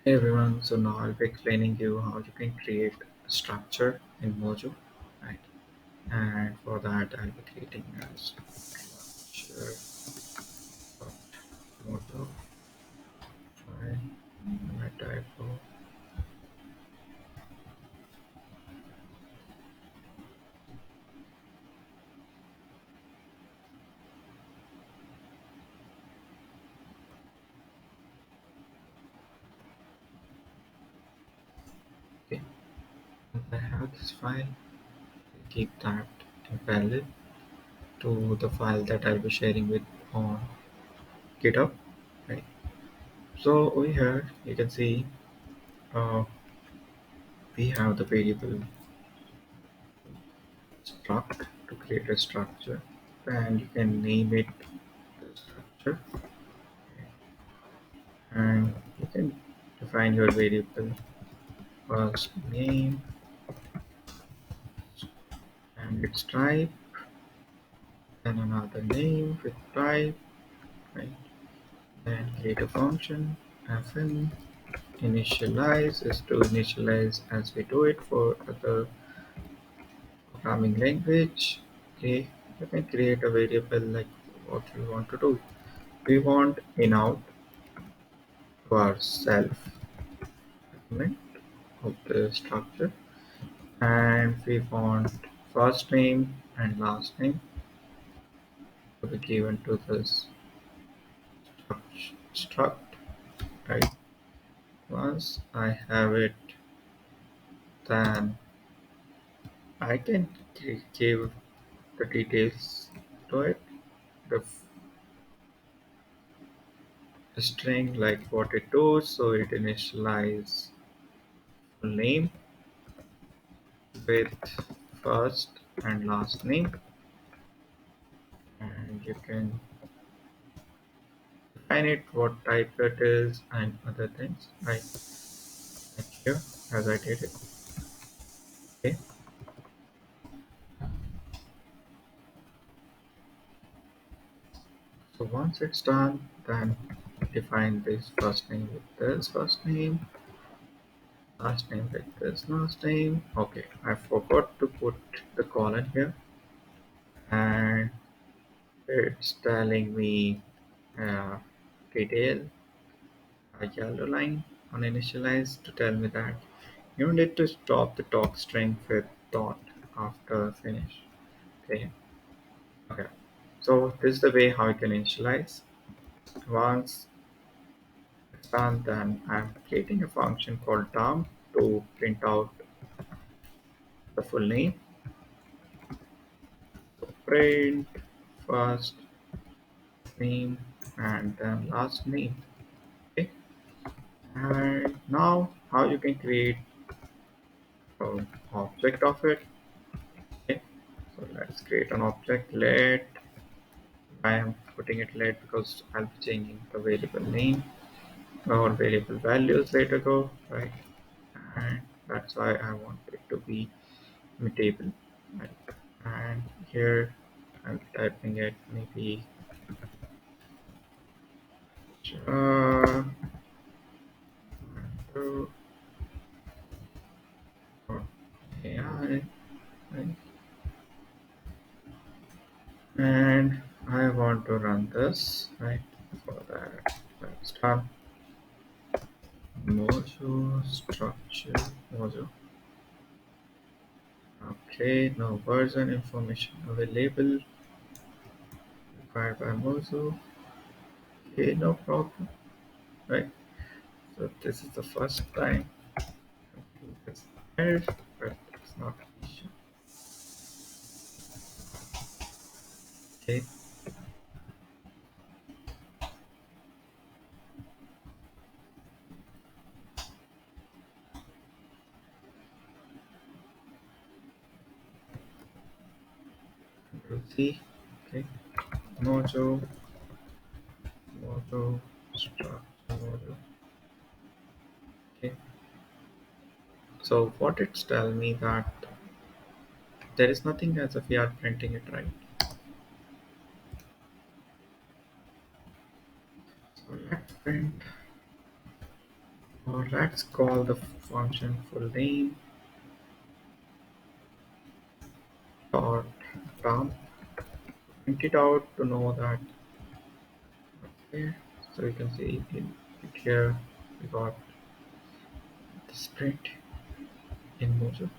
Hey everyone, so now I'll be explaining you how you can create a structure in Mojo, right? And for that I'll be creating a structure of Mojo file, my typo. Okay, once I have this file, I keep that in parallel to the file that I'll be sharing with on GitHub, right? So over here you can see uh, we have the variable struct to create a structure, and you can name it the structure, and you can define your variable first name and its type, and another name with type, right? Then create a function fn. Initialize is to initialize as we do it for other programming language. Okay, you can create a variable like what we want to do. We want in out to our self element of the structure, and we want first name and last name to be given to this struct, right? Once I have it, then I can give the details to it, the string like what it does. So it initialize full name with first and last name, and you can define it what type it is and other things, right? Like here, as I did it. Okay, so once it's done, then define this first name with this first name, last name with this last name. Okay, I forgot to put the colon here, and it's telling me uh, detail a yellow line on initialize to tell me that you need to stop the talk string with dot after finish. Okay, okay. So this is the way how you can initialize. Once it's done, then I'm creating a function called term to print out the full name. So print first name and then last name. Okay. And now how you can create an object of it. Okay. So let's create an object. Let I am putting it let because I'll be changing the variable name or variable values later go, right? And that's why I want it to be mutable, right? And here I'm typing it maybe uh, to or AI, right? And I want to run this, right? For that, let's run Mojo structure Mojo. Okay, no version information available required by Mojo. Okay, no problem, right? So this is the first time I do this error, but it's not an issue. Okay, Control C. Okay, Mojo, Mojo, struct, Mojo. Okay, so what it's telling me that there is nothing as if we are printing it right. So let's print Or let's call the function full name dot dump. Print it out to know that. Okay, so you can see it here we got the sprint in Mojo.